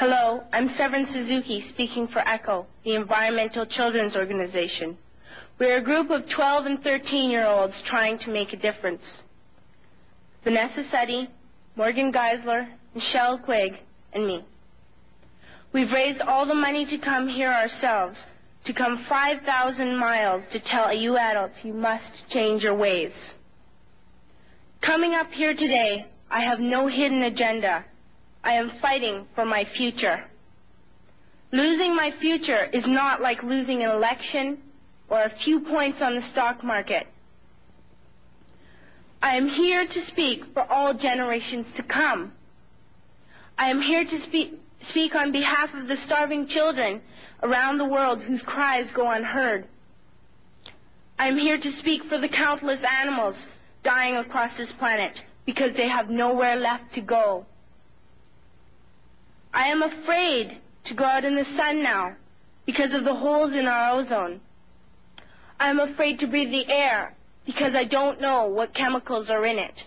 Hello, I'm Severin Suzuki speaking for ECHO, the Environmental Children's Organization. We're a group of 12 and 13-year-olds trying to make a difference. Vanessa Suddy, Morgan Geisler, Michelle Quigg, and me. We've raised all the money to come here ourselves, to come 5,000 miles to tell you adults you must change your ways. Coming up here today, I have no hidden agenda. I am fighting for my future. Losing my future is not like losing an election or a few points on the stock market. I am here to speak for all generations to come. I am here to speak on behalf of the starving children around the world whose cries go unheard. I am here to speak for the countless animals dying across this planet because they have nowhere left to go. I am afraid to go out in the sun now because of the holes in our ozone. I am afraid to breathe the air because I don't know what chemicals are in it.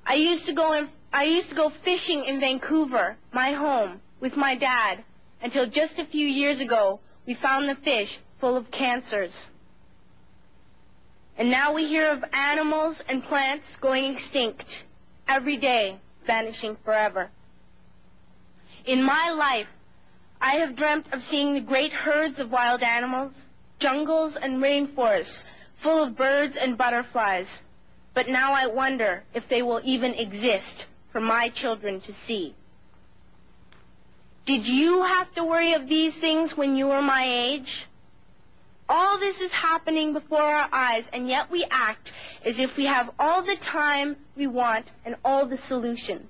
I used to go fishing in Vancouver, my home, with my dad, until just a few years ago we found the fish full of cancers. And now we hear of animals and plants going extinct every day, vanishing forever. In my life, I have dreamt of seeing the great herds of wild animals, jungles and rainforests full of birds and butterflies. But now I wonder if they will even exist for my children to see. Did you have to worry of these things when you were my age? All this is happening before our eyes, and yet we act as if we have all the time we want and all the solutions.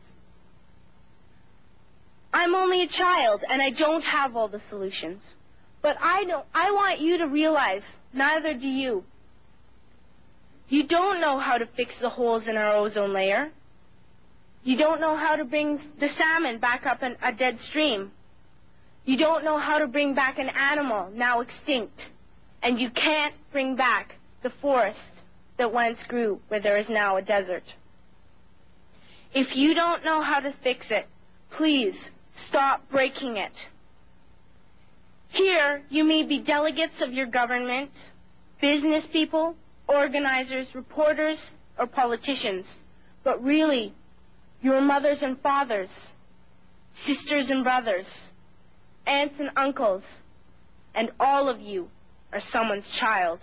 I'm only a child, and I don't have all the solutions. But I want you to realize, neither do you. You don't know how to fix the holes in our ozone layer. You don't know how to bring the salmon back up a dead stream. You don't know how to bring back an animal now extinct. And you can't bring back the forest that once grew where there is now a desert. If you don't know how to fix it, please stop breaking it. Here, you may be delegates of your government, business people, organizers, reporters, or politicians, but really, your mothers and fathers, sisters and brothers, aunts and uncles, and all of you are someone's child.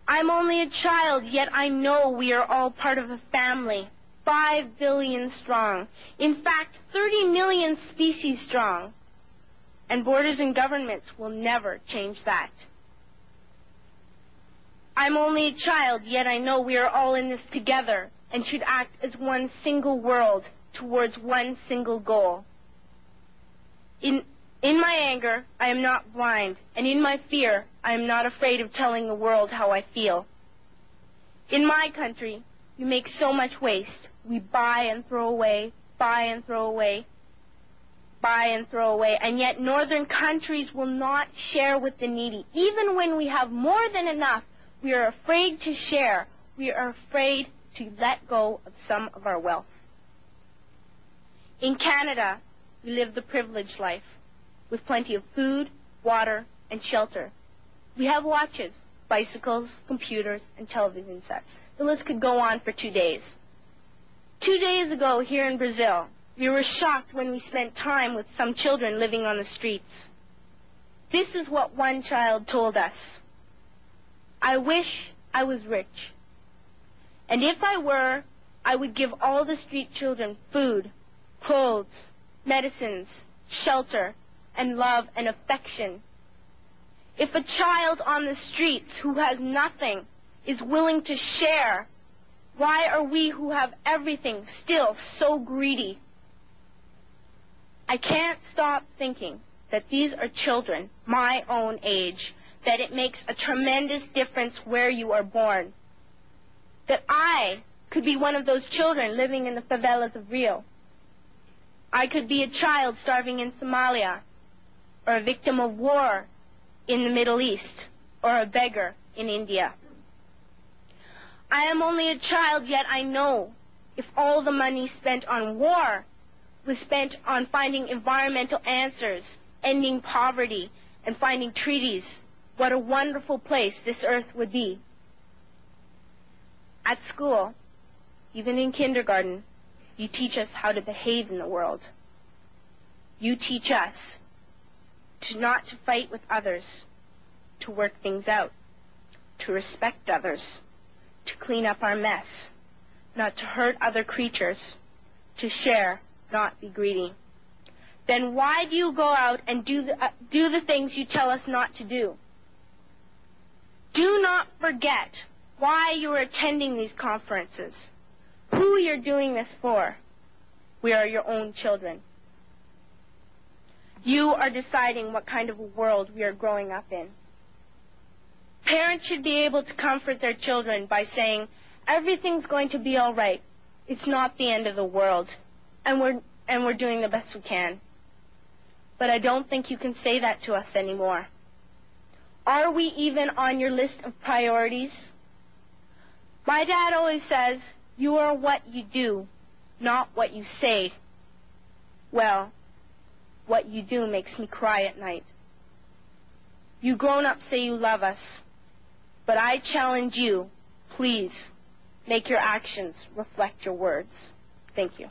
I'm only a child, yet I know we are all part of a family. 5 billion strong. In fact, 30 million species strong. And borders and governments will never change that. I'm only a child, yet I know we are all in this together and should act as one single world towards one single goal. In my anger, I am not blind, and in my fear, I am not afraid of telling the world how I feel. In my country, we make so much waste. We buy and throw away, buy and throw away, buy and throw away, and yet northern countries will not share with the needy. Even when we have more than enough, we are afraid to share. We are afraid to let go of some of our wealth. In Canada, we live the privileged life, with plenty of food, water, and shelter. We have watches, bicycles, computers, and television sets. The list could go on for 2 days. 2 days ago here in Brazil, we were shocked when we spent time with some children living on the streets. This is what one child told us. I wish I was rich. And if I were, I would give all the street children food, clothes, medicines, shelter, and love and affection. If a child on the streets who has nothing is willing to share, why are we who have everything still so greedy? I can't stop thinking that these are children my own age, that it makes a tremendous difference where you are born. That I could be one of those children living in the favelas of Rio. I could be a child starving in Somalia, or a victim of war in the Middle East, or a beggar in India. I am only a child, yet I know if all the money spent on war was spent on finding environmental answers, ending poverty, and finding treaties, what a wonderful place this earth would be. At school, even in kindergarten, you teach us how to behave in the world. You teach us not to fight with others, to work things out, to respect others, to clean up our mess, not to hurt other creatures, to share, not be greedy. Then why do you go out and do the things you tell us not to do? Do not forget why you are attending these conferences, who you're doing this for. We are your own children. You are deciding what kind of a world we are growing up in. Parents should be able to comfort their children by saying, everything's going to be all right. It's not the end of the world, and we're doing the best we can. But I don't think you can say that to us anymore. Are we even on your list of priorities? My dad always says, you are what you do, not what you say. Well, what you do makes me cry at night. You grown-ups say you love us, but I challenge you, please, make your actions reflect your words. Thank you.